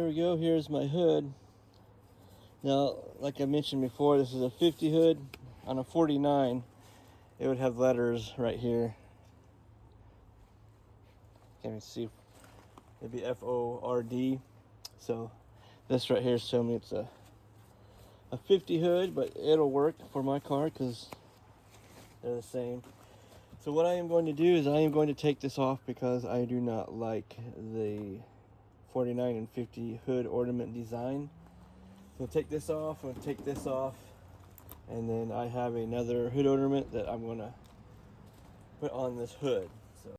we go. Here's my hood. Now, like I mentioned before, this is a 50 hood. On a 49, it would have letters right here. Can't even see. It'd be F-O-R-D. So this right here is showing me it's a 50 hood, but it'll work for my car because they're the same. So what I am going to do is I am going to take this off because I do not like the 49 and 50 hood ornament design. So take this off, and take this off, and then I have another hood ornament that I'm going to put on this hood. So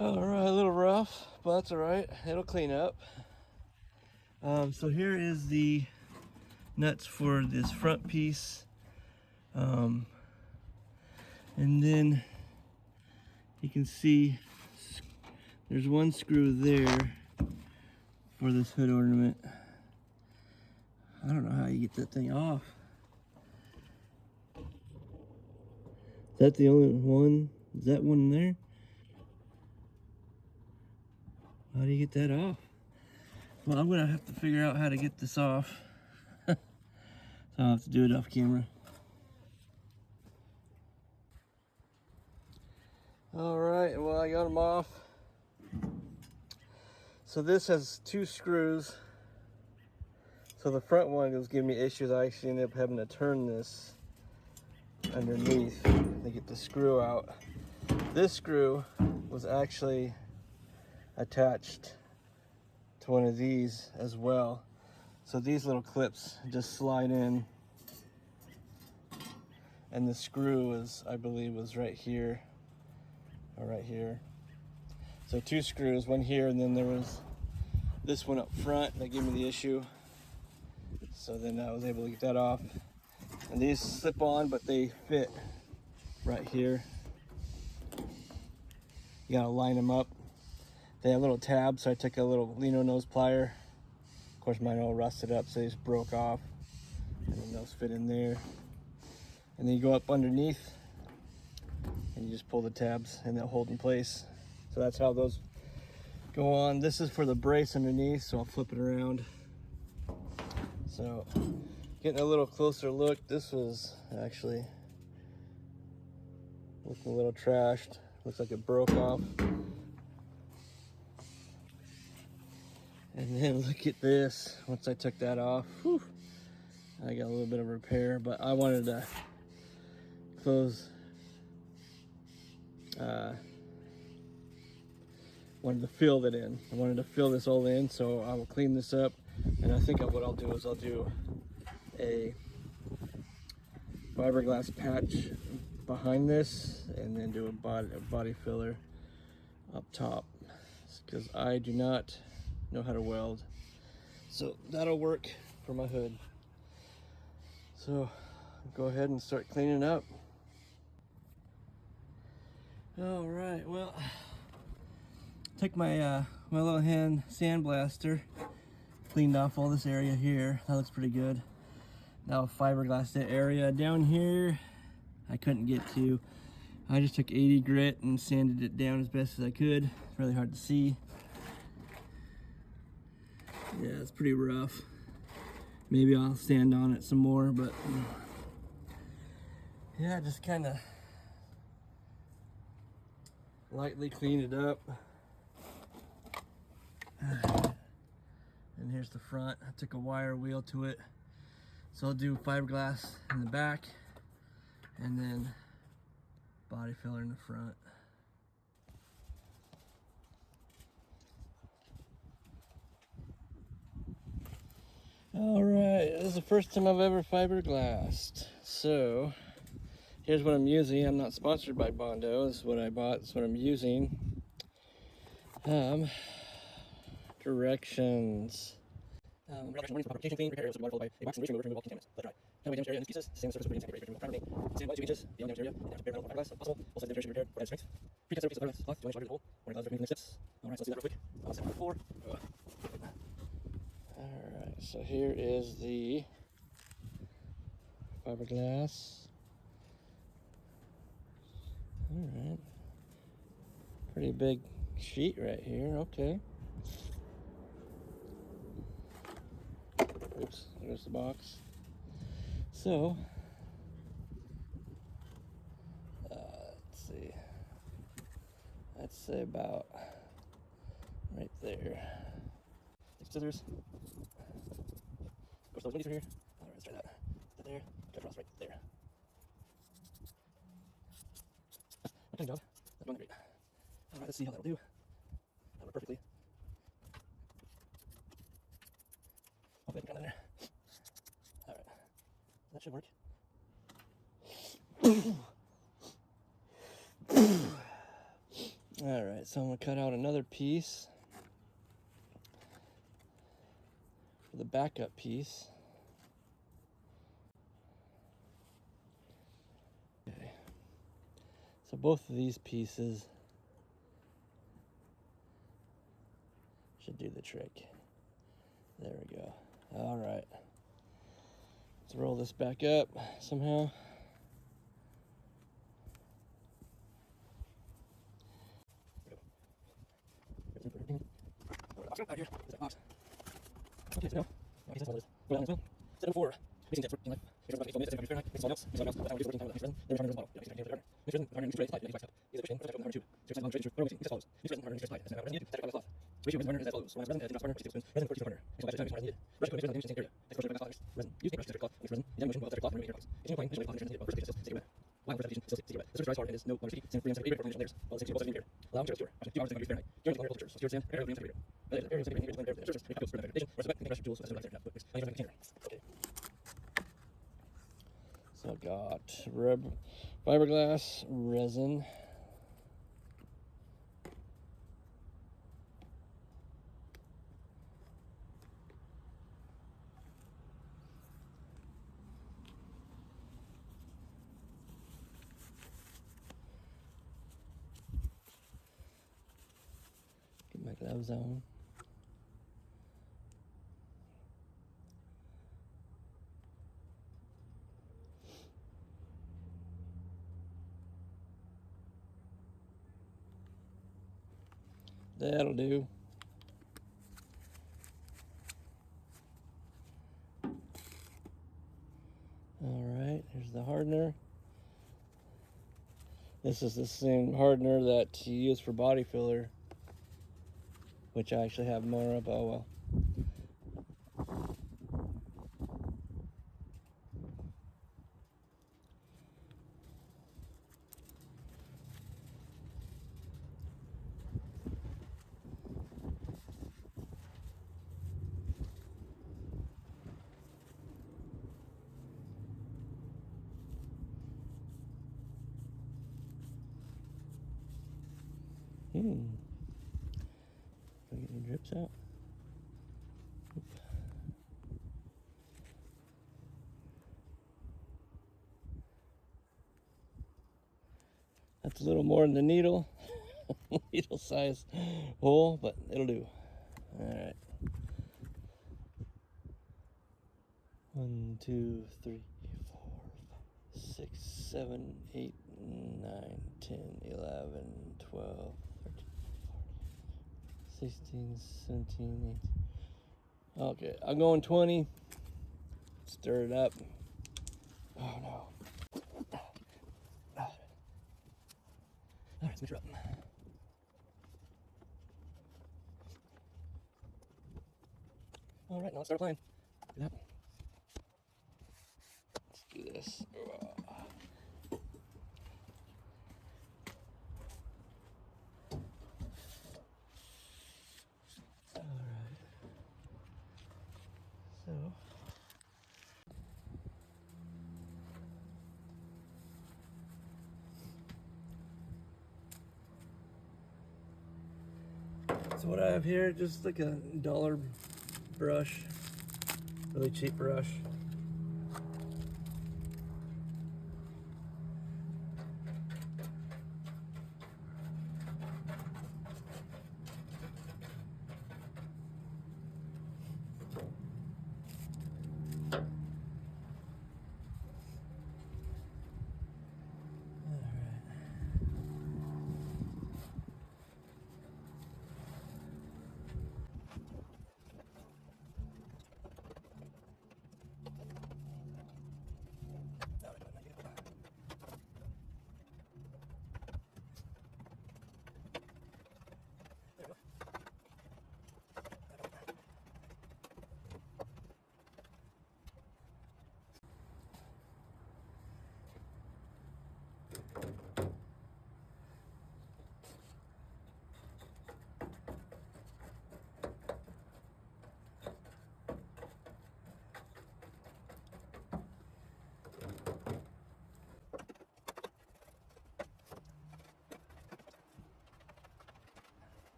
all right, a little rough, but that's all right. It'll clean up. So here is the nuts for this front piece. And then you can see there's one screw there for this hood ornament. I don't know how you get that thing off. Is that the only one? Is that one there? How do you get that off? Well, I'm gonna have to figure out how to get this off. So I'll have to do it off camera. All right, well, I got them off. So this has two screws. So the front one was giving me issues. I actually ended up having to turn this underneath to get the screw out. This screw was actually attached to one of these as well. So these little clips just slide in, and the screw is, I believe, was right here or right here. So two screws, one here, and then there was this one up front that gave me the issue. So then I was able to get that off. And these slip on, but they fit right here. You gotta line them up. They have little tabs, so I took a little lino nose plier. Of course, mine all rusted up, so they just broke off. And then those fit in there. And then you go up underneath, and you just pull the tabs, and they'll hold in place. So that's how those go on. This is for the brace underneath, so I'll flip it around. So, getting a little closer look, this was actually looking a little trashed. Looks like it broke off. And then look at this. Once I took that off, whew, I got a little bit of repair, but I wanted to close, wanted to fill that in. I wanted to fill this all in, so I will clean this up. And I think what I'll do is I'll do a fiberglass patch behind this, and then do a body filler up top, because I do not know how to weld. So that'll work for my hood. So go ahead and start cleaning up. All right, well, take my my little hand sandblaster, cleaned off all this area here. That looks pretty good. Now fiberglass that area down here I couldn't get to. I just took 80 grit and sanded it down as best as I could. It's really hard to see. Yeah, it's pretty rough. Maybe I'll stand on it some more, but yeah, just kind of lightly clean it up. And here's the front. I took a wire wheel to it. So I'll do fiberglass in the back, and then body filler in the front. All right, this is the first time I've ever fiberglassed. So here's what I'm using. I'm not sponsored by Bondo. This is what I bought. This is what I'm using. Directions. Direction warnings for proper clean, repair areas of water followed by a wax and remover to remove all contaminants. Let dry. Cover damaged area in these pieces. Sand surface with sandpaper. Remove primer paint. Sand by 2 inches. Beyond damaged area. And after bare metal fiberglass, if possible. Also, demonstration repaired for added strength. Pre-test piece of fiberglass cloth. 2 inch larger than the hole. Warning clouds recommending the steps. All right, so let's do that real quick. I'll set number 4. All right, so here is the fiberglass. All right. Pretty big sheet right here. Okay. Oops, there's the box. So, let's see. I'd say about right there. Take scissors. Of course, those windies are here. All right, let's try that. Is that there? Cut across right there. Okay, job. That's going great. All right, let's see how that'll do. That'll work perfectly. I'll put it down in there. All right, that should work. All right, so I'm gonna cut out another piece for the backup piece. Okay, so both of these pieces should do the trick. There we go. All right, let's roll this back up somehow. Out here. Is that box? Okay, so now, okay, so go down as well. Step 4. Mixing tips in life. Make sure about 8 foams, mix all else. Mix all else. That's how we do working time with resin. Then return the bottle. Yeah, mix resin, harden, mix resin, harden, mix resin, Use a cushion, press number 2. Six on straight, mix as follows. Mix resin, harden, mix resin, that's resin, satisfy the cloth. Ratio resin, harden is as follows. 1 ounce resin, 10 drops harden, 60 tablespoons, resin, 42 hardener. Mix all batches of time, needed. Brush coat, mix resin, area. Next portion of glass resin. Use paintbrush, cloth, mix resin, examine motion, well, cloth, and remove cloth. Continue applying, initially cloth, mix resin, first stick wet. Why first application still sticky wet. The surface dries hard and is no longer sticky. Since 3 and 8 layers, while 60 layers. Allow materials to cure. 2 hours Fahrenheit. During the temperatures, secure sand, air, temperature. Air, the surface, make copies for vegetation, or select paintbrush tools as well as container. Okay. So I got fiberglass resin. Get my gloves on. That'll do. Alright, here's the hardener. This is the same hardener that you use for body filler, which I actually have more of. Oh well. Can I get any drips out? Oop. That's a little more than the needle. Needle size hole, but it'll do. Alright. 1, 2, 3, 4, 5, 6, 7, 8, 9, 10, 11, 12, 13, 14, 16, 17, 18. Okay, I'm going 20. Stir it up. Oh no. Alright, let's mix it up. Alright, now let's start applying. Do that. Let's do this. Alright. So what I have here, just like a dollar brush, really cheap brush.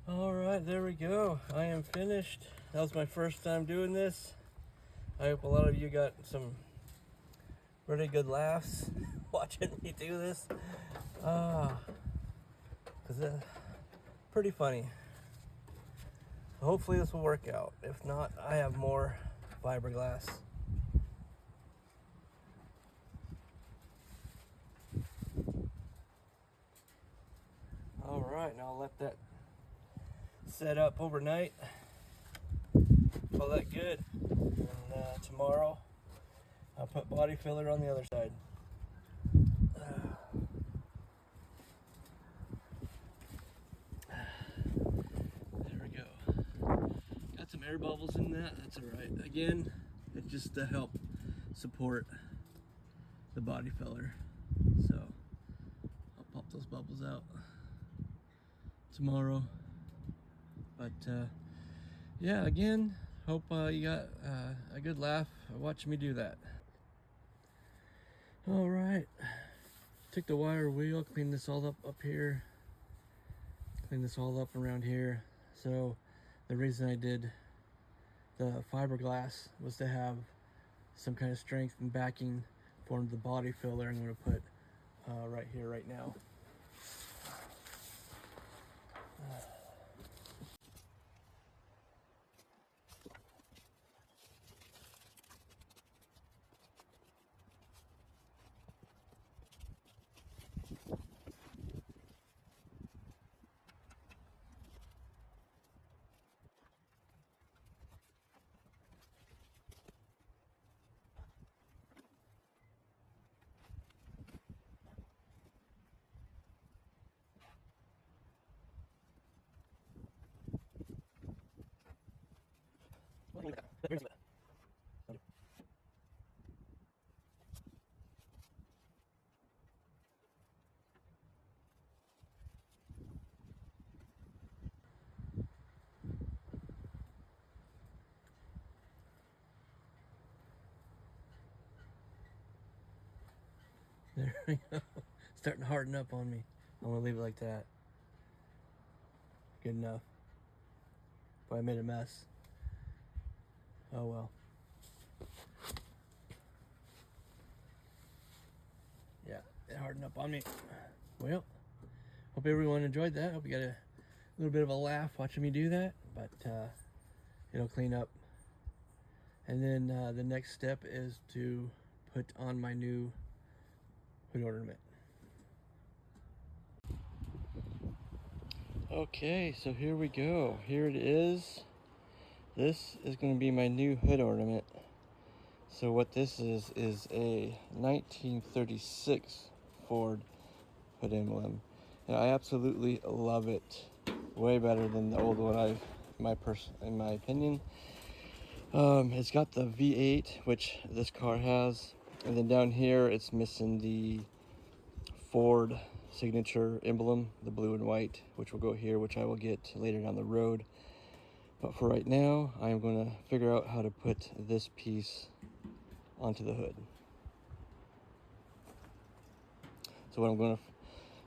All right, there we go. I am finished. That was my first time doing this. I hope a lot of you got some really good laughs watching me do this. Because it's pretty funny. Hopefully this will work out. If not, I have more fiberglass. All right, now I'll let that set up overnight. All that good. And tomorrow I'll put body filler on the other side. There we go. Got some air bubbles in that. That's all right. Again, it's just to help support the body filler. So I'll pop those bubbles out tomorrow. But yeah, again, hope you got a good laugh watching me do that. All right, took the wire wheel, cleaned this all up here, cleaned this all up around here. So the reason I did the fiberglass was to have some kind of strength and backing for the body filler I'm going to put right here, right now. There we go. Starting to harden up on me. I'm gonna leave it like that. Good enough. But I made a mess. Oh well. Yeah, it hardened up on me. Well, hope everyone enjoyed that. Hope you got a little bit of a laugh watching me do that. But it'll clean up. And then the next step is to put on my new hood ornament. Okay, so here we go. Here it is. This is going to be my new hood ornament. So what this is a 1936 Ford hood emblem. And I absolutely love it. Way better than the old one, in my opinion. It's got the V8, which this car has. And then down here, it's missing the Ford signature emblem, the blue and white, which will go here, which I will get later down the road. But for right now, I am going to figure out how to put this piece onto the hood. So what I'm going to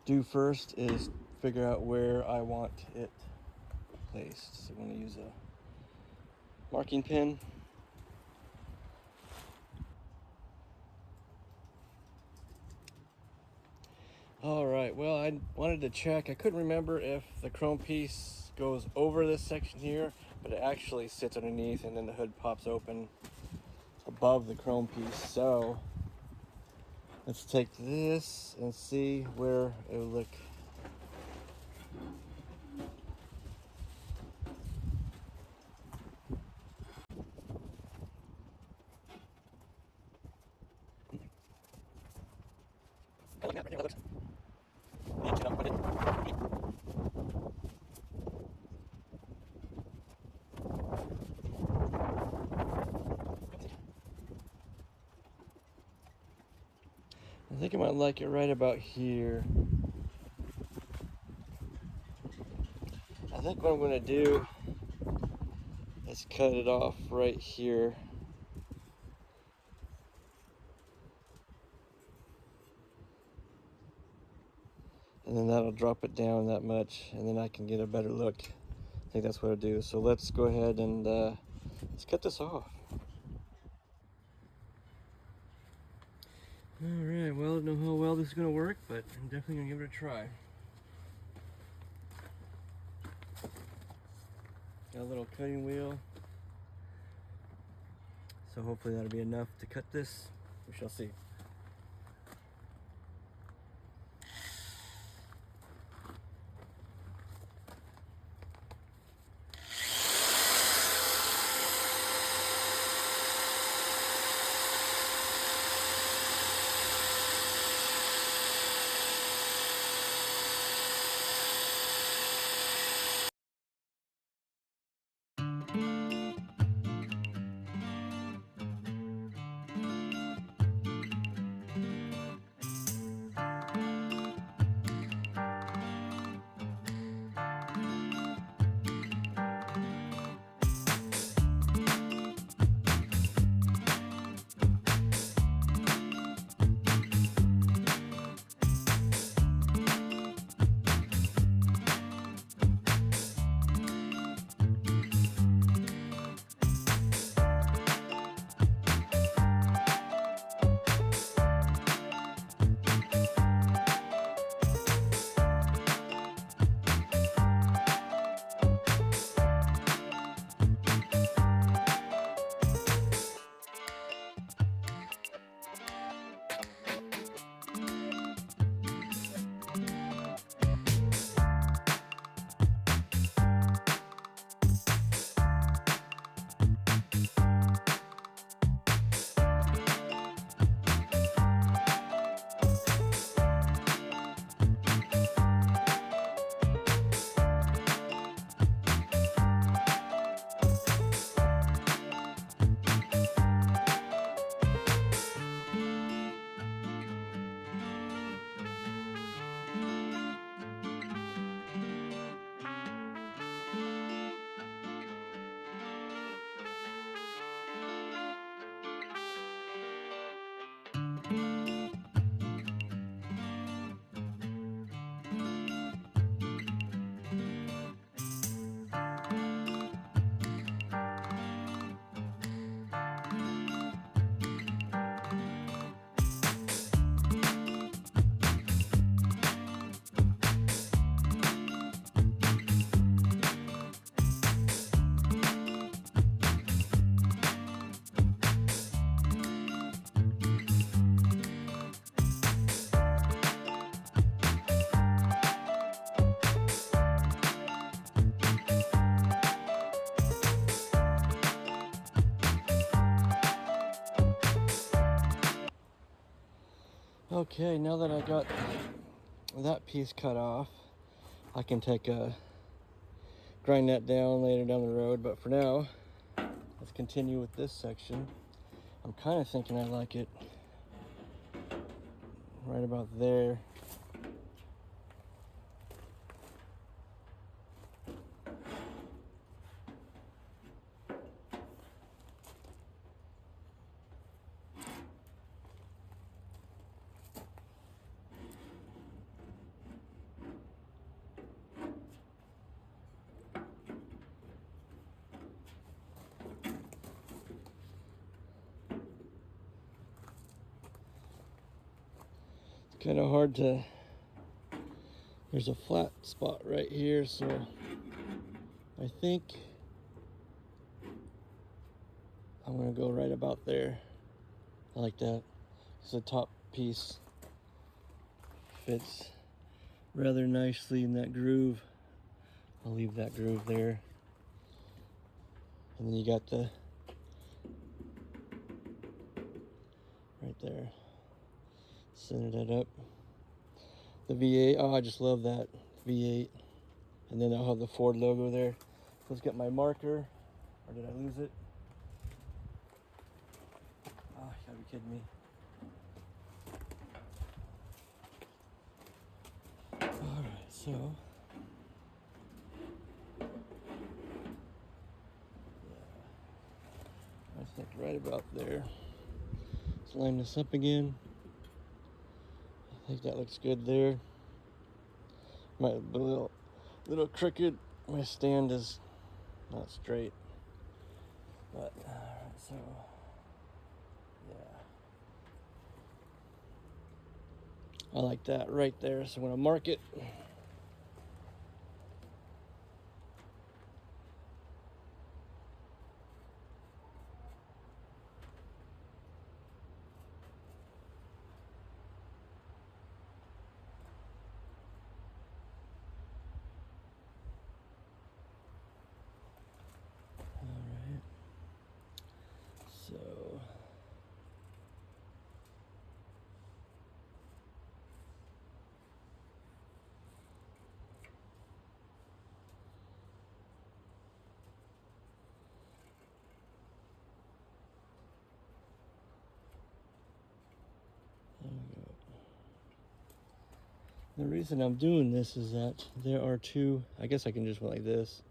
do first is figure out where I want it placed. So I'm going to use a marking pen. All right, well, I wanted to check. I couldn't remember if the chrome piece goes over this section here, but it actually sits underneath and then the hood pops open above the chrome piece. So let's take this and see where it would look. I think I might like it right about here. I think what I'm going to do is cut it off right here. And then that'll drop it down that much, and then I can get a better look. I think that's what I'll do. So let's go ahead and let's cut this off. All right, well, I don't know how well this is going to work, but I'm definitely going to give it a try. Got a little cutting wheel. So hopefully that'll be enough to cut this. We shall see. Okay, now that I got that piece cut off, I can grind that down later down the road. But for now, let's continue with this section. I'm kind of thinking I like it right about there. Kind of hard to There's a flat spot right here, so I think I'm gonna go right about there. I like that. It's the top piece fits rather nicely in that groove. I'll leave that groove there. And then you got the right there. Center that up. The V8, oh, I just love that V8. And then I'll have the Ford logo there. Let's get my marker. Or did I lose it? Oh, you gotta be kidding me. Alright, so. Yeah. I think right about there. Let's line this up again. I think that looks good there. Might be a little crooked. My stand is not straight. But, alright, so. I like that right there, so I'm going to mark it. Alright, so there we go. The reason I'm doing this is that there are two, I guess I can just go like this.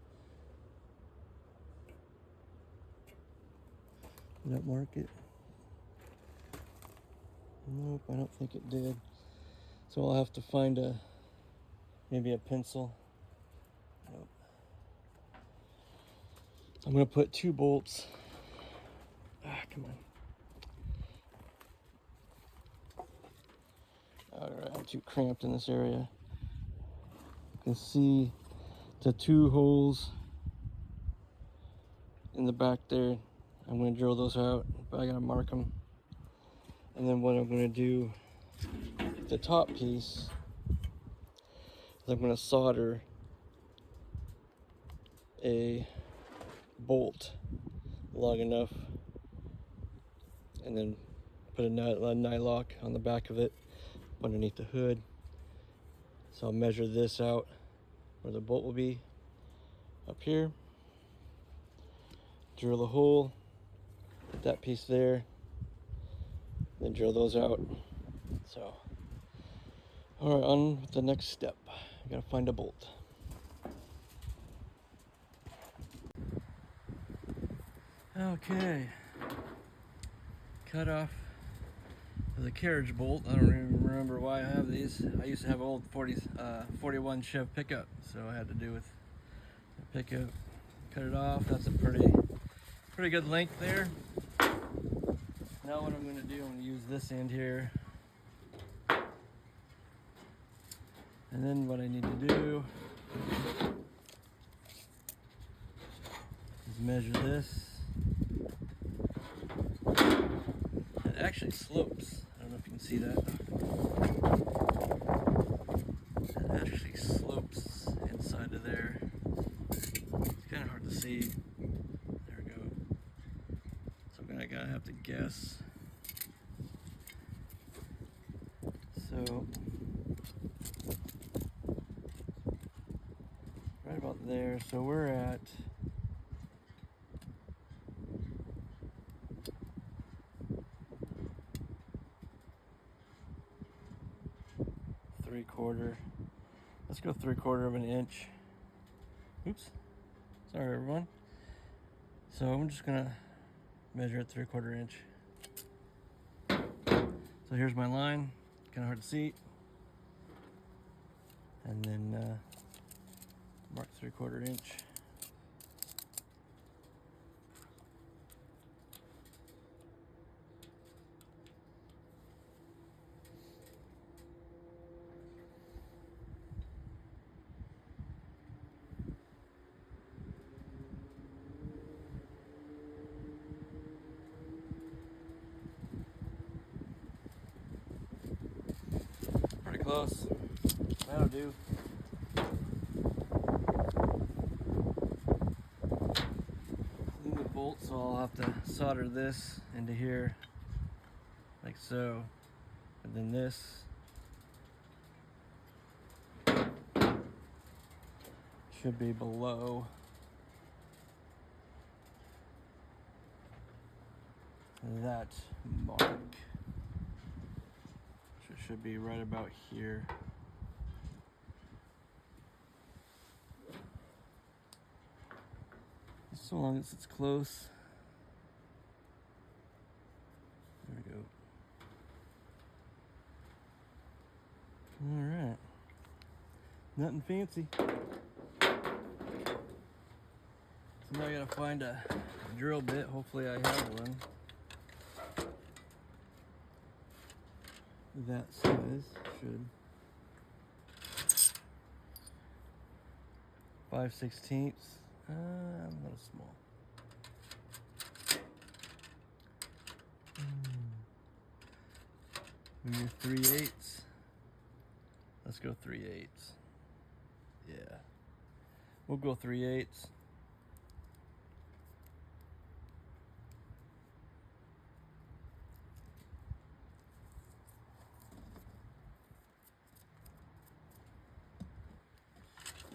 Did that mark it? Nope, I don't think it did. So I'll have to find maybe a pencil. Nope. I'm gonna put 2 bolts. Come on. Alright, I'm too cramped in this area. You can see the 2 holes in the back there. I'm gonna drill those out, but I gotta mark them. And then what I'm gonna do, the top piece, is I'm gonna solder a bolt long enough and then put a nylock on the back of it underneath the hood. So I'll measure this out where the bolt will be up here, drill a hole, put that piece there, then drill those out. So all right, on with the next step. I gotta find a bolt. Okay, cut off the carriage bolt. I don't even remember why I have these. I used to have an old 41 Chev pickup, so I had to do with the pickup. Cut it off. That's a pretty good length there. Now what I'm going to do, I'm going to use this end here, and then what I need to do is measure this. It actually slopes. I don't know if you can see that. It actually slopes inside of there. It's kind of hard to see. There we go. So I'm gonna have to guess. So right about there. So we're at 3/4. Let's go 3/4 of an inch. Oops. Sorry, everyone. So I'm just gonna measure it 3/4 inch. So here's my line. Kind of hard to see. And then mark 3/4 inch. close. That'll do. Clean the bolt, so I'll have to solder this into here, like so, and then this should be below that mark. So it should be right about here. So long as it's close. There we go. All right. Nothing fancy. So now I gotta find a drill bit. Hopefully I have one that size. Should. 5/16. A little small. Maybe 3/8. Let's go 3/8. Yeah. We'll go 3/8.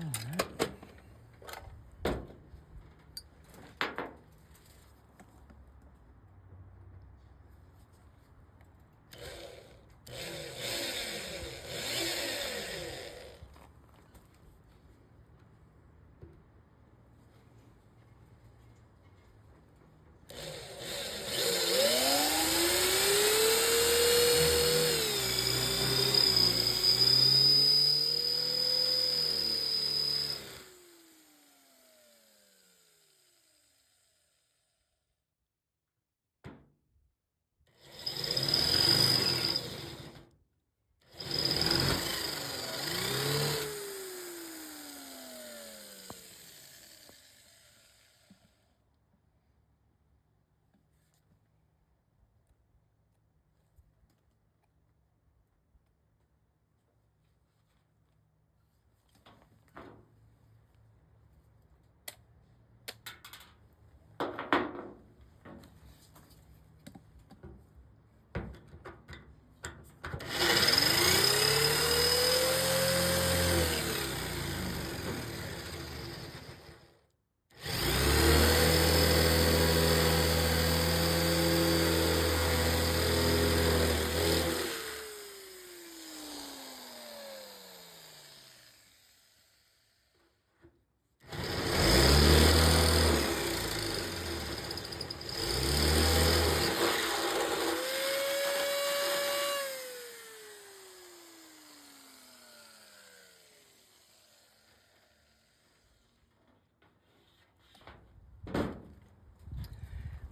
All right.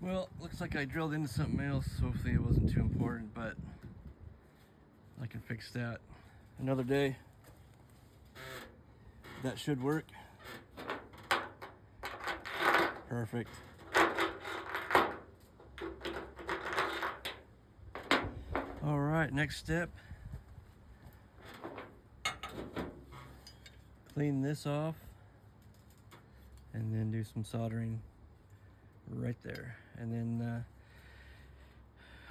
Well, looks like I drilled into something else. Hopefully it wasn't too important, but I can fix that another day. That should work. Perfect. All right, next step. Clean this off and then do some soldering right there. And then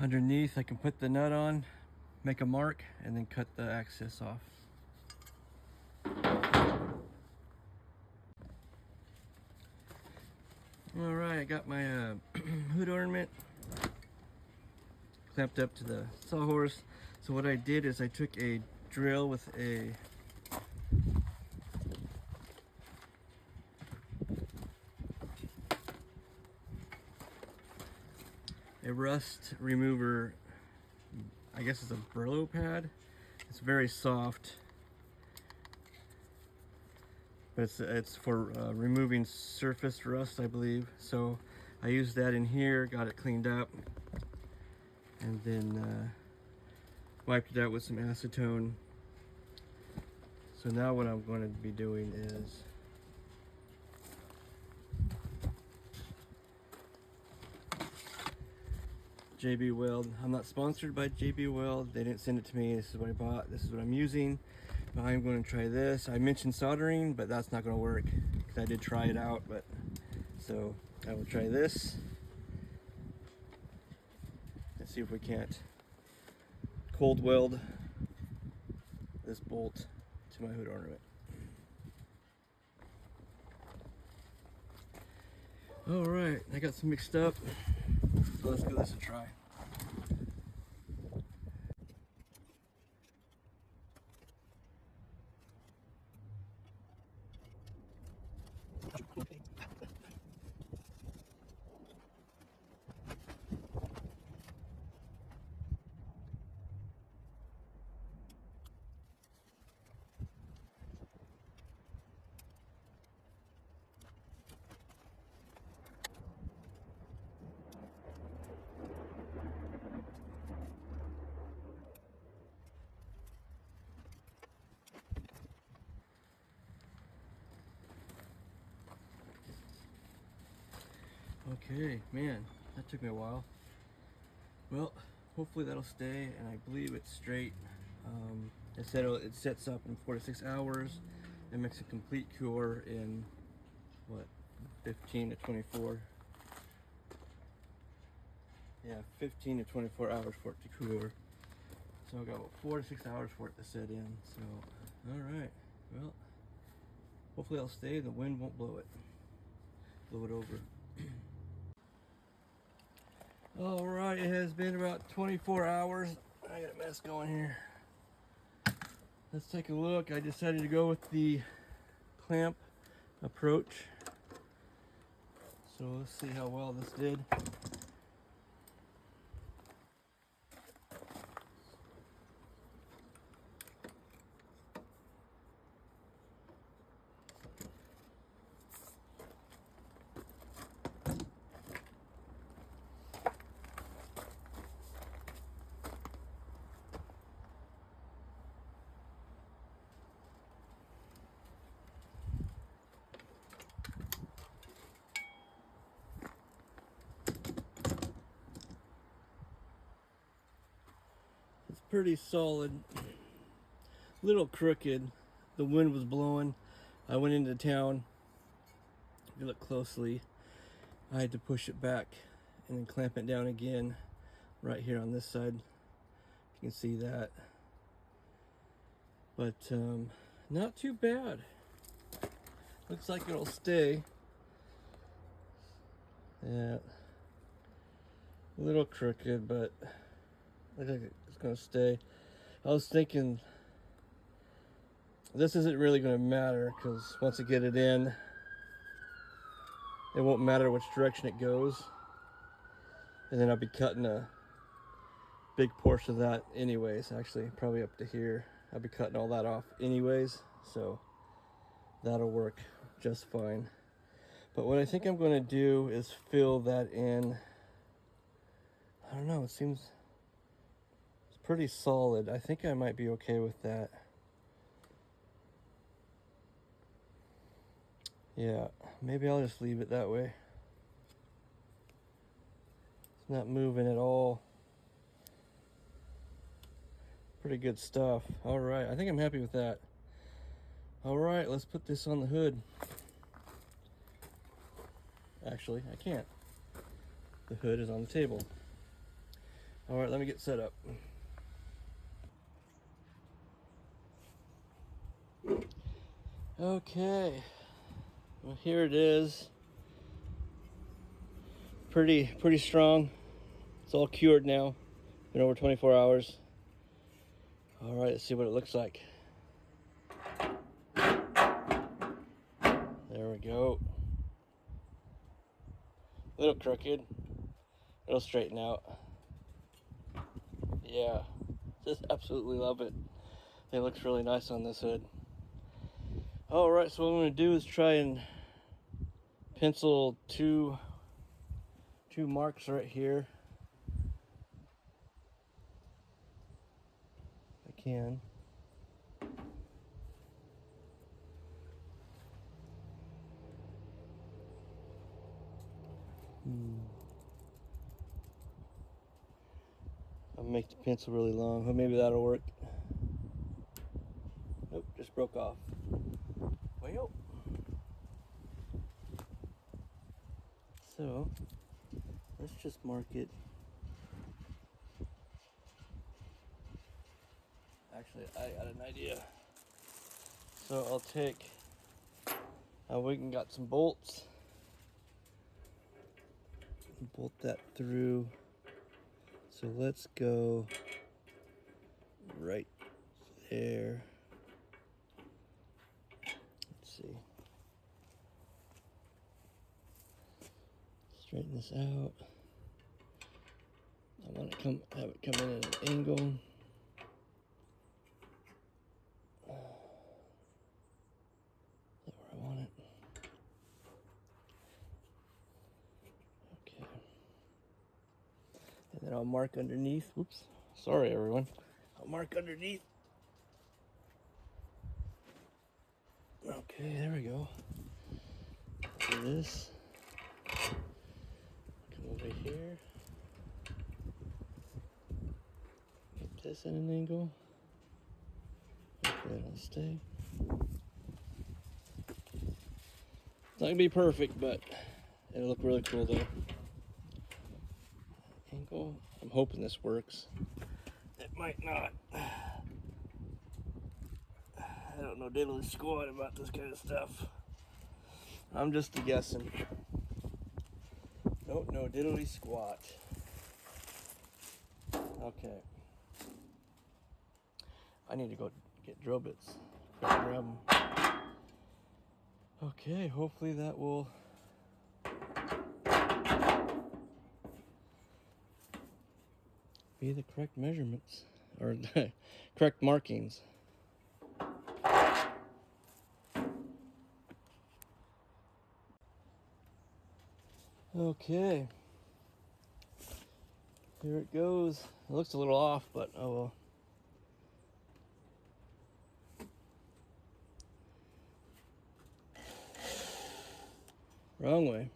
underneath I can put the nut on, make a mark, and then cut the access off. All right, I got my hood ornament clamped up to the sawhorse. So what I did is I took a drill with a rust remover. I guess it's a Brillo pad. It's very soft, but it's for removing surface rust, I believe. So I used that in here, got it cleaned up, and then wiped it out with some acetone. So now what I'm going to be doing is JB Weld. I'm not sponsored by JB Weld. They didn't send it to me. This is what I bought. This is what I'm using. But I'm going to try this. I mentioned soldering, but that's not going to work because I did try it out. But so I will try this and see if we can't cold weld this bolt to my hood ornament. All right, I got some mixed up, so let's give this a try. Okay, man, that took me a while. Well, hopefully that'll stay, and I believe it's straight. It said it sets up in 4 to 6 hours. It makes a complete cure in, what, 15 to 24. Yeah, 15 to 24 hours for it to cure. So I got about 4 to 6 hours for it to set in. So, all right. Well, hopefully it'll stay. The wind won't blow it over. All right, it has been about 24 hours. I got a mess going here. Let's take a look. I decided to go with the clamp approach. So let's see how well this did. It's pretty solid. Little crooked. The wind was blowing. I went into town. If you look closely, I had to push it back and then clamp it down again right here on this side. You can see that. But not too bad. Looks like it'll stay. Yeah. A little crooked, but I think it's gonna stay. I was thinking this isn't really gonna matter because once I get it in, it won't matter which direction it goes. And then I'll be cutting a big portion of that anyways, actually probably up to here. I'll be cutting all that off anyways, so that'll work just fine. But what I think I'm going to do is fill that in. I don't know, it seems it's pretty solid. I think I might be okay with that. Yeah, maybe I'll just leave it that way. It's not moving at all. Pretty good stuff. All right, I think I'm happy with that. All right, let's put this on the hood. Actually, I can't. The hood is on the table. All right, let me get set up. Okay, well, here it is. Pretty strong. It's all cured now. Been over 24 hours. All right, let's see what it looks like. There we go. A little crooked. It'll straighten out. Yeah, just absolutely love it. It looks really nice on this hood. All right, so what I'm going to do is try and pencil two marks right here. If I can. Make the pencil really long. Well, maybe that'll work. Nope, just broke off. Well, so let's just mark it. Actually, I got an idea. So I'll take, we got some bolts. Bolt that through. So let's go right there. Let's see. Straighten this out. I want to have it come in at an angle. Is that where I want it? Okay. And then I'll mark underneath. Whoops. Sorry, everyone. I'll mark underneath. Okay, there we go. Do this. Come over here. Get this at an angle. Hopefully it'll stay. It's not gonna be perfect, but it'll look really cool though. Angle. I'm hoping this works. It might not. I don't know diddly squat about this kind of stuff. I'm just a guessing. Don't know diddly squat. Okay. I need to go get drill bits. Grab them. Okay, hopefully that will be the correct measurements or correct markings. Okay, here it goes. It looks a little off, but oh well. Wrong way.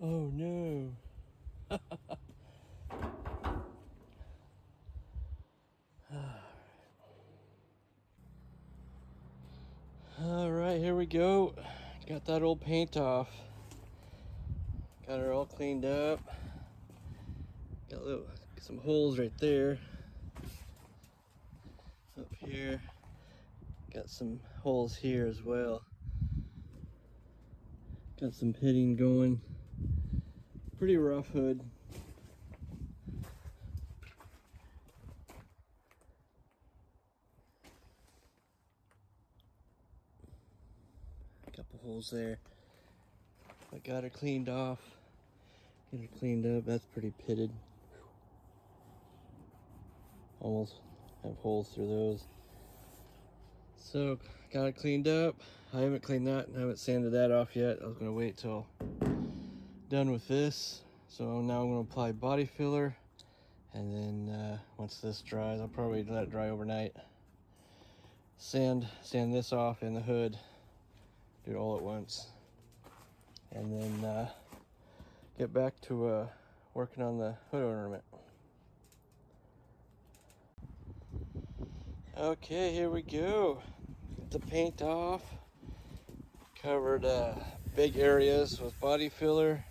Oh no. All right, here we go. Got that old paint off. Got her all cleaned up. Got some holes right there. Up here. Got some holes here as well. Got some pitting going. Pretty rough hood. A couple holes there. I got her cleaned off. Get her cleaned up. That's pretty pitted. Almost have holes through those. So got it cleaned up. I haven't cleaned that and haven't sanded that off yet. I was gonna wait till done with this. So now I'm gonna apply body filler, and then once this dries, I'll probably let it dry overnight. Sand this off in the hood. Do it all at once, and then get back to working on the hood ornament. Okay, here we go. Get the paint off. Covered big areas with body filler.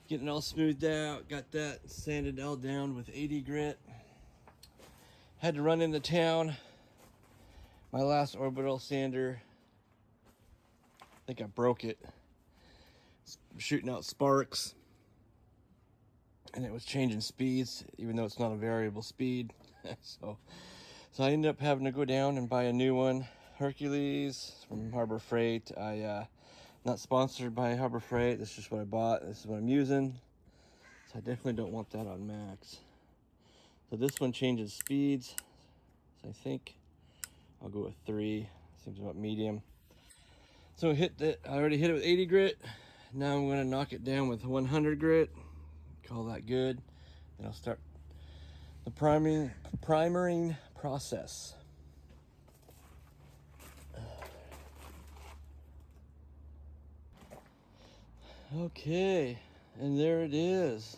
Getting all smoothed out. Got that sanded all down with 80 grit. Had to run into town. My last orbital sander, I think I broke it. It's shooting out sparks, and it was changing speeds, even though it's not a variable speed. so I ended up having to go down and buy a new one. Hercules from Harbor Freight. Not sponsored by Harbor Freight. This is just what I bought. This is what I'm using. So I definitely don't want that on max. So this one changes speeds. So I think I'll go with 3. Seems about medium. So I already hit it with 80 grit. Now I'm going to knock it down with 100 grit. Call that good. Then I'll start the primering process. Okay, and there it is.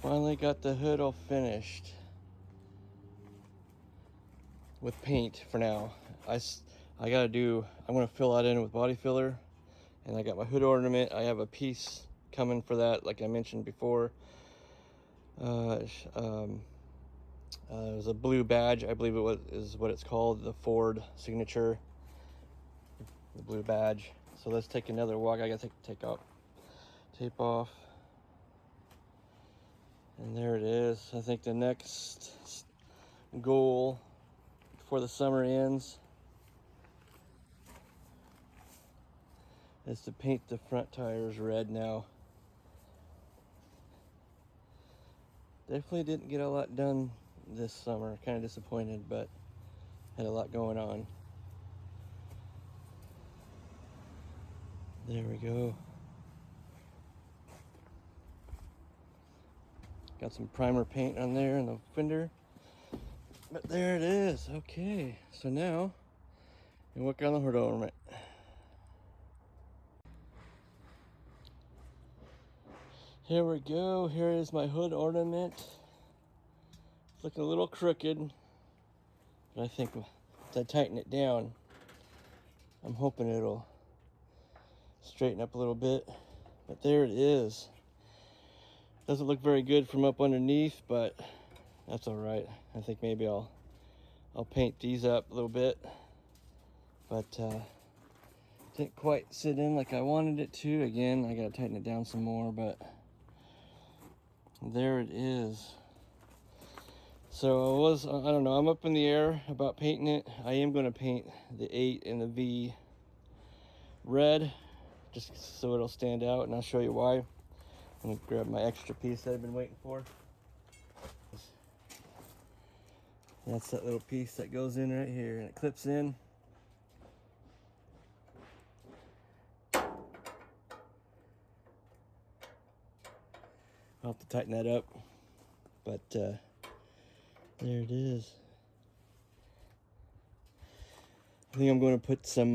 Finally got the hood all finished with paint for now. I'm gonna fill that in with body filler, and I got my hood ornament. I have a piece coming for that, like I mentioned before. There's a blue badge, I believe is what it's called, the Ford signature, the blue badge. So let's take another walk. I gotta take tape off. And there it is. I think the next goal before the summer ends is to paint the front tires red now. Definitely didn't get a lot done this summer. Kind of disappointed, but had a lot going on. There we go. Got some primer paint on there in the fender. But there it is. Okay, so now we work on the hood ornament. Here we go. Here is my hood ornament. It's looking a little crooked, but I think if I tighten it down, I'm hoping it'll straighten up a little bit. But there it is. Doesn't look very good from up underneath, but that's all right. I think maybe I'll paint these up a little bit, but didn't quite sit in like I wanted it to. Again, I gotta tighten it down some more, but there it is. So I don't know, I'm up in the air about painting it. I am gonna paint the 8 and the V red, just so it'll stand out, and I'll show you why. I'm gonna grab my extra piece that I've been waiting for. That's that little piece that goes in right here, and it clips in. I'll have to tighten that up, but there it is. I think I'm going to put some,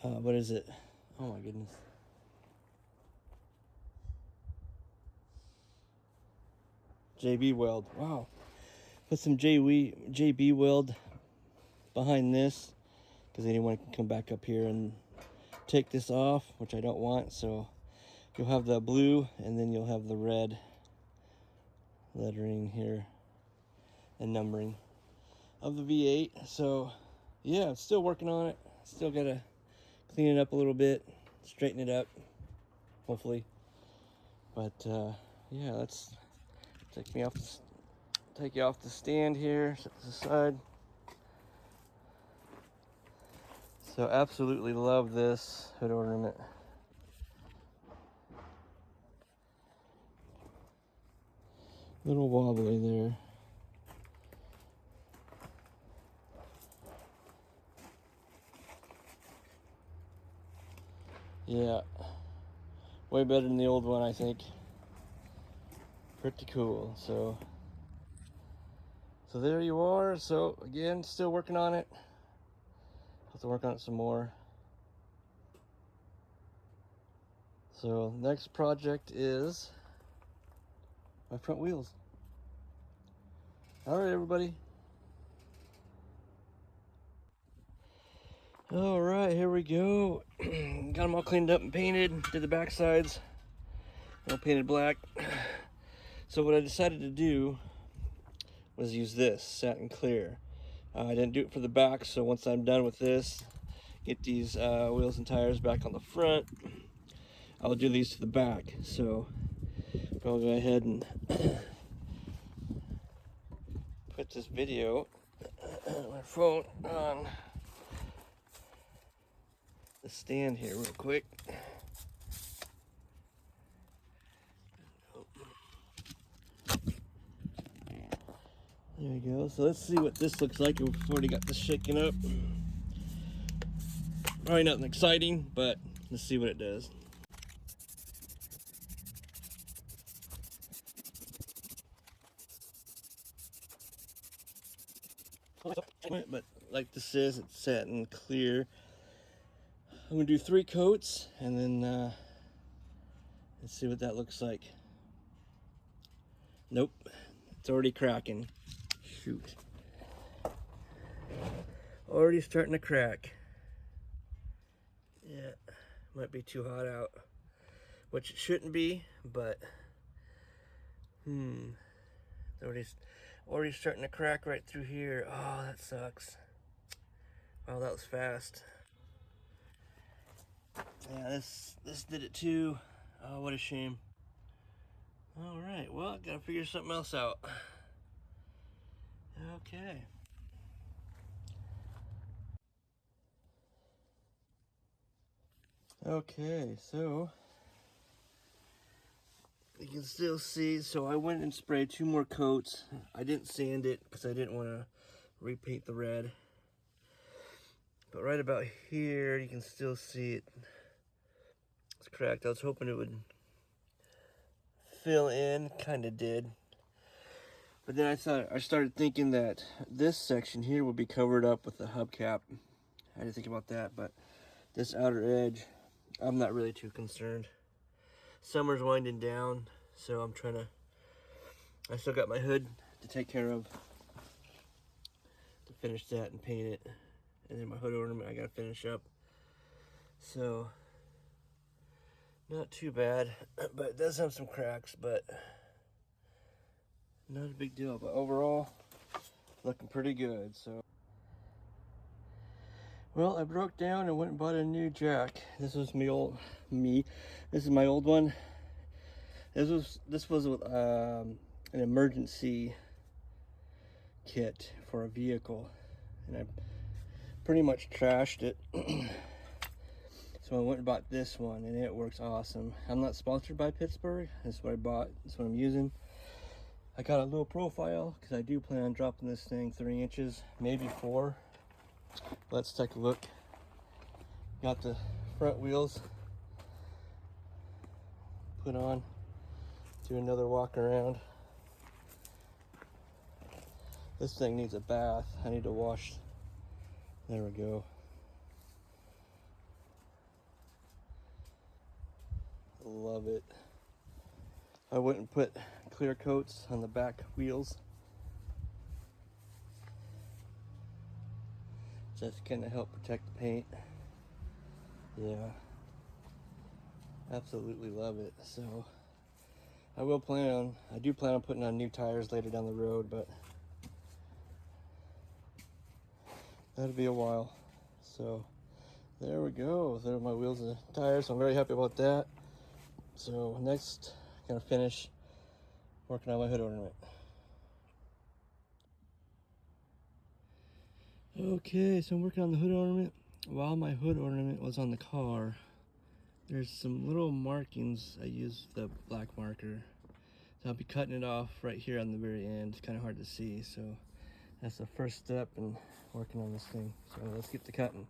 what is it? Oh my goodness. JB weld. Wow. Put some JB weld behind this, because anyone can come back up here and take this off, which I don't want. So you'll have the blue, and then you'll have the red lettering here and numbering of the V8. So yeah, I'm still working on it. Still gotta clean it up a little bit, straighten it up, hopefully. But yeah, let's take you off the stand here, set this aside. So absolutely love this hood ornament. Little wobbly there. Yeah, way better than the old one, I think. Pretty cool. So there you are. So again, still working on it. Have to work on it some more. So next project is my front wheels. All right, everybody. All right, here we go. Got them all cleaned up and painted. Did the back sides. All painted black. So what I decided to do was use this satin clear. I didn't do it for the back, so once I'm done with this, get these wheels and tires back on the front, I'll do these to the back. So I'll go ahead and put this video my phone on the stand here real quick. There we go. So let's see what this looks like. We've already got this shaken up. Probably nothing exciting, but let's see what it does. But like this is, it's satin clear. I'm gonna do 3 coats and then let's see what that looks like. Nope, it's already cracking. Shoot. Already starting to crack. Yeah, might be too hot out, which it shouldn't be, but it's already starting to crack right through here. Oh, that sucks. Wow, that was fast. Yeah, this did it too. Oh, what a shame. All right, well, gotta figure something else out. Okay. Okay, so you can still see, so I went and sprayed 2 more coats. I didn't sand it because I didn't want to repaint the red. But right about here, you can still see it. It's cracked. I was hoping it would fill in, kind of did. But then I started thinking that this section here would be covered up with the hubcap. I didn't think about that, but this outer edge, I'm not really too concerned. Summer's winding down, so I still got my hood to take care of, to finish that and paint it. And then my hood ornament I gotta finish up. So, not too bad, but it does have some cracks, but not a big deal. But overall, looking pretty good. So, well, I broke down and went and bought a new jack. This was This is my old one. This was an emergency kit for a vehicle, and I pretty much trashed it. So I went and bought this one, and it works awesome. I'm not sponsored by Pittsburgh. This is what I bought. This is what I'm using. I got a low profile because I do plan on dropping this thing 3 inches, maybe 4. Let's take a look. Got the front wheels put on. Do another walk around. This thing needs a bath. I need to wash. There we go. Love it. I went and put clear coats on the back wheels. Just kind of help protect the paint. Yeah. Absolutely love it. So I do plan on putting on new tires later down the road, but that'll be a while. So there we go. There are my wheels and tires. So I'm very happy about that. So next, I'm gonna finish working on my hood ornament. Okay, so I'm working on the hood ornament. While my hood ornament was on the car, there's some little markings. I used the black marker. So I'll be cutting it off right here on the very end. It's kind of hard to see, so that's the first step in working on this thing. So let's get to cutting.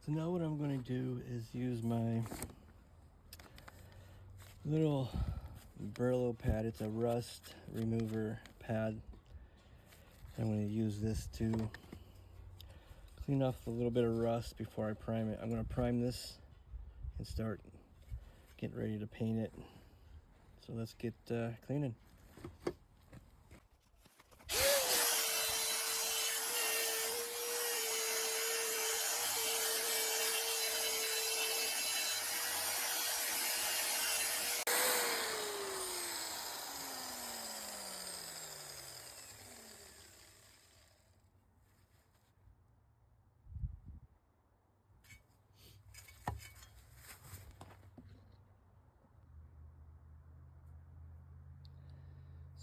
So now what I'm going to do is use my little Burlow pad. It's a rust remover pad. I'm going to use this to clean off the little bit of rust before I prime it. I'm going to prime this and start getting ready to paint it. So let's get cleaning.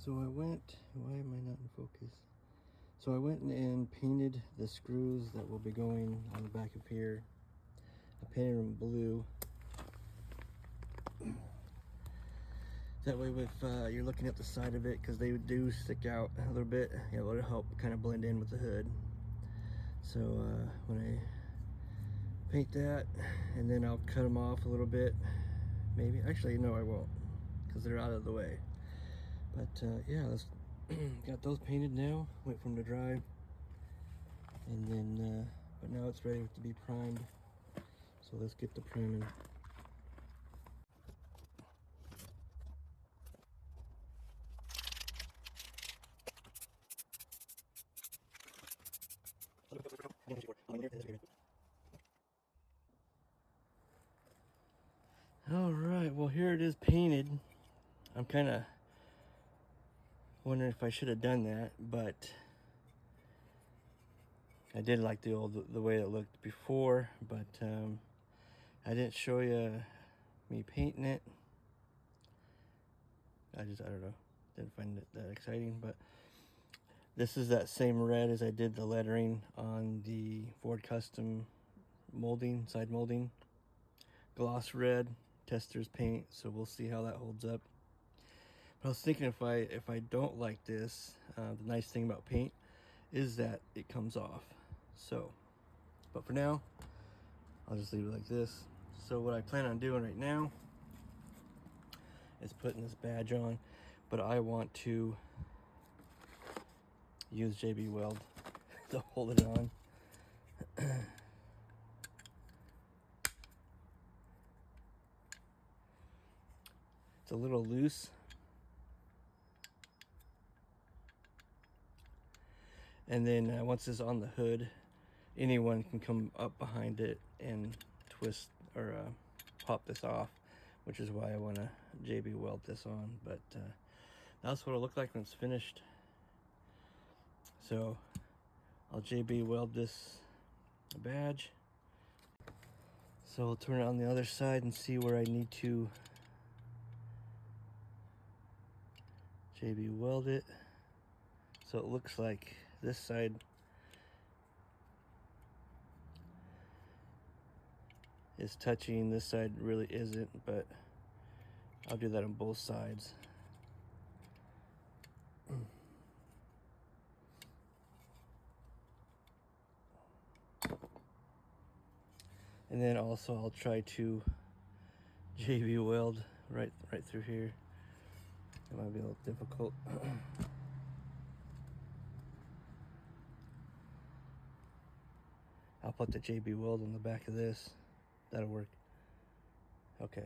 So why am I not in focus? So I went and painted the screws that will be going on the back of here. I painted them blue. That way if you're looking at the side of it, because they do stick out a little bit, it will help kind of blend in with the hood. So when I paint that, and then I'll cut them off a little bit. Maybe, actually no I won't, because they're out of the way. But yeah, let's got those painted now. Wait for them to dry, and then but now it's ready to be primed. So let's get the priming. All right, well here it is painted. I'm kind of wondering if I should have done that, but I did like the way it looked before, but I didn't show you me painting it. I don't know, didn't find it that exciting. But this is that same red as I did the lettering on the Ford Custom molding, side molding. Gloss red, tester's paint, so we'll see how that holds up. But I was thinking if I don't like this, the nice thing about paint is that it comes off. So, but for now, I'll just leave it like this. So what I plan on doing right now is putting this badge on, but I want to use JB Weld to hold it on. It's a little loose. And then once it's on the hood, anyone can come up behind it and twist or pop this off, which is why I want to JB Weld this on. But that's what it'll look like when it's finished. So I'll JB Weld this badge. So I'll turn it on the other side and see where I need to JB Weld it. So it looks like this side is touching, this side really isn't, but I'll do that on both sides. And then also I'll try to JB Weld right through here. It might be a little difficult. I'll put the JB Weld on the back of this. That'll work. Okay.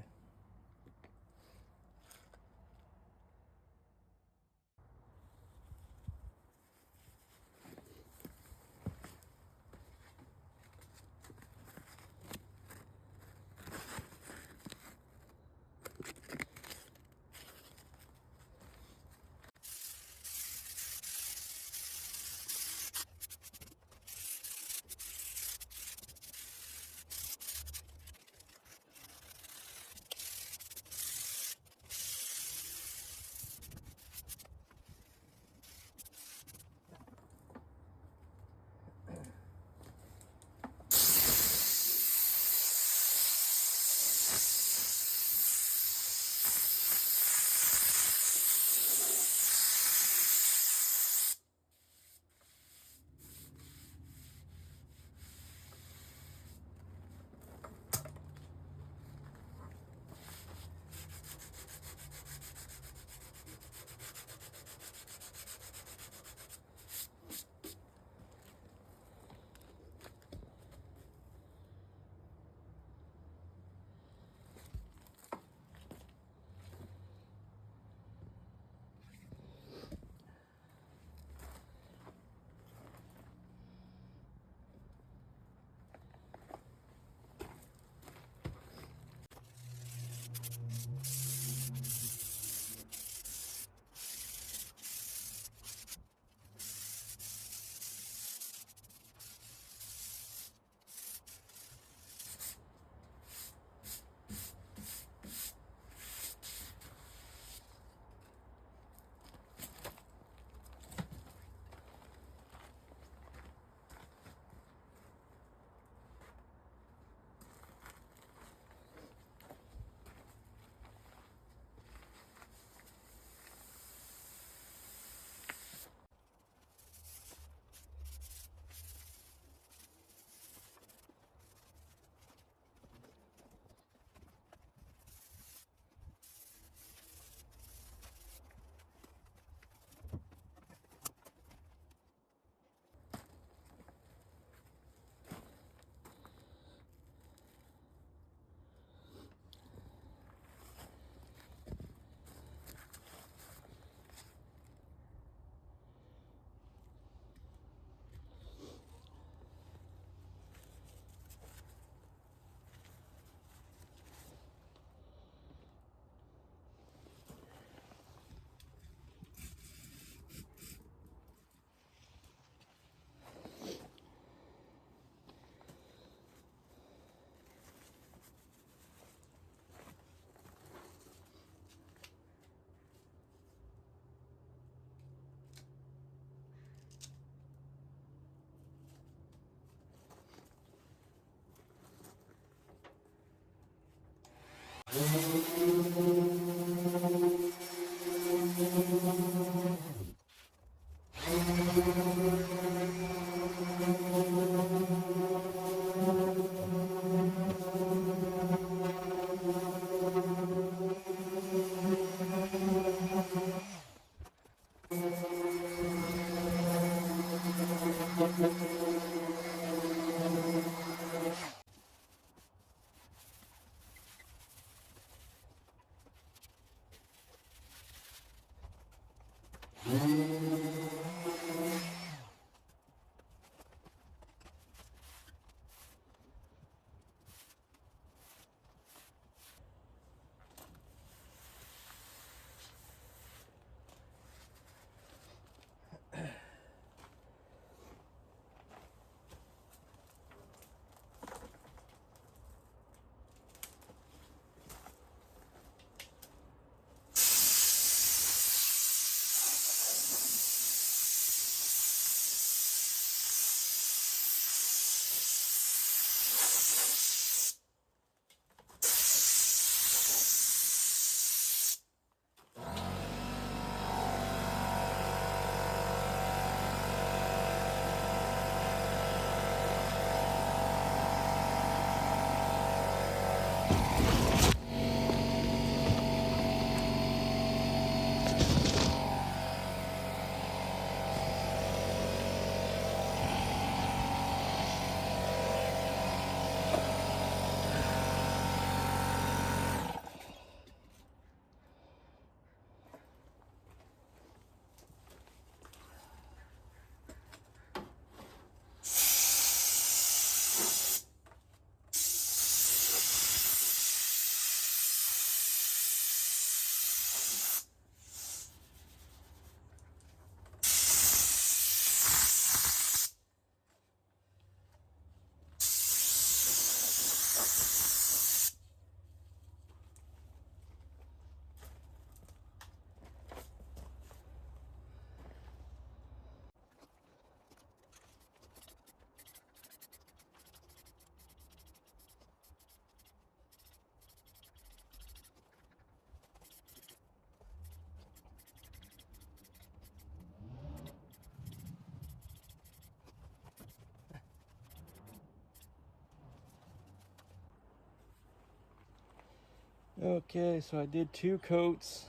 Okay, so I did 2 coats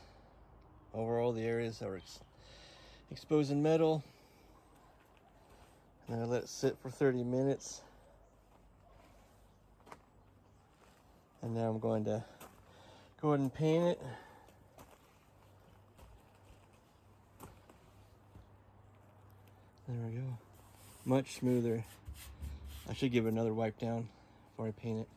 over all the areas that were exposed in metal. And I let it sit for 30 minutes. And now I'm going to go ahead and paint it. There we go. Much smoother. I should give it another wipe down before I paint it.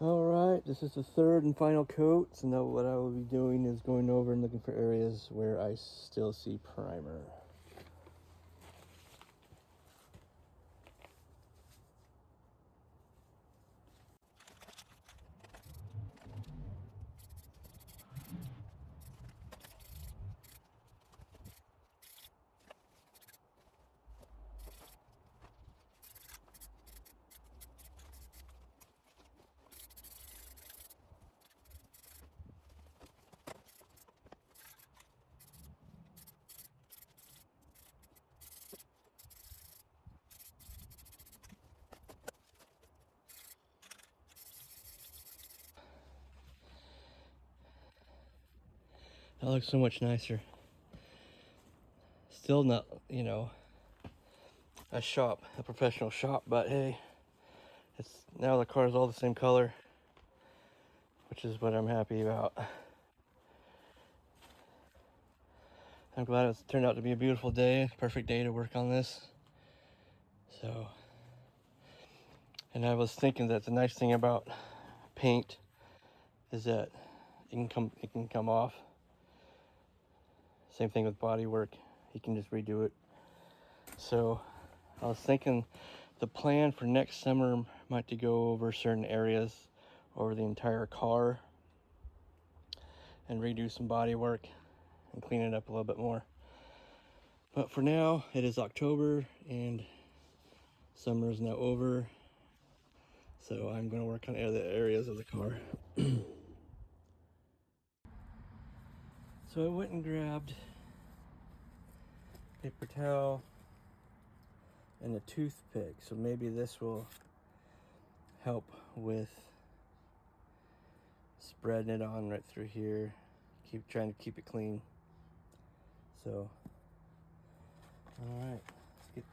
Alright, this is the third and final coat, so now what I will be doing is going over and looking for areas where I still see primer. That looks so much nicer. Still not, a professional shop, but hey, it's now the car's all the same color, which is what I'm happy about. I'm glad it's turned out to be a beautiful day, perfect day to work on this. So, and I was thinking that the nice thing about paint is that it can come off. Same thing with body work. You can just redo it. So I was thinking the plan for next summer might to go over certain areas over the entire car and redo some body work and clean it up a little bit more. But for now, it is October and summer is now over. So I'm going to work on other areas of the car. So I went and grabbed paper towel and a toothpick. So maybe this will help with spreading it on right through here. Keep trying to keep it clean. So, all right, let's get.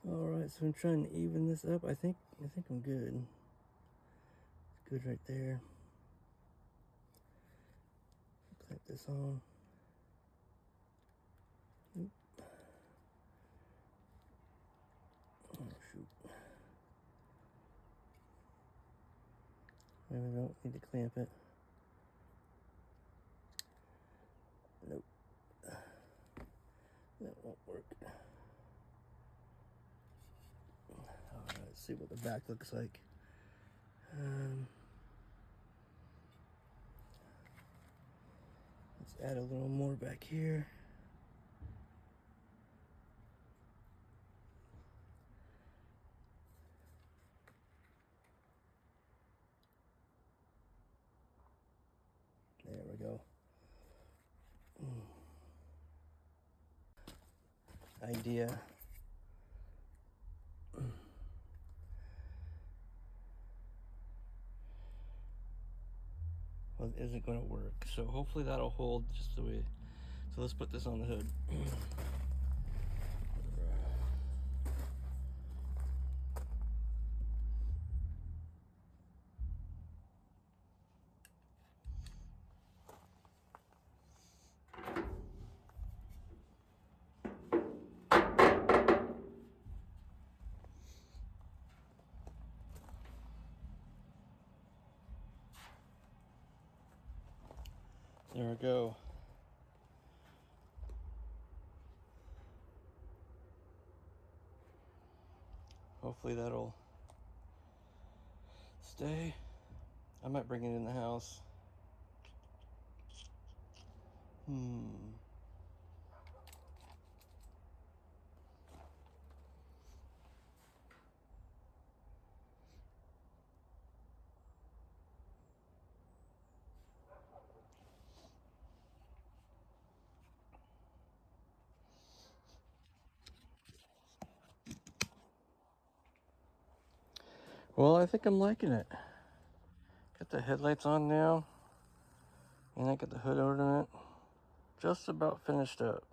All right, so I'm trying to even this up. I think I'm good. It's good right there. Clamp this on. Oop. Oh shoot. Maybe I don't need to clamp it. Nope. That won't work. Alright, let's see what the back looks like. Let's add a little more back here. There we go. Idea. Well, it isn't going to work, so hopefully that'll hold just the way. So let's put this on the hood. There we go. Hopefully that'll stay. I might bring it in the house. Well, I think I'm liking it. Got the headlights on now, and I got the hood ornament just about finished up.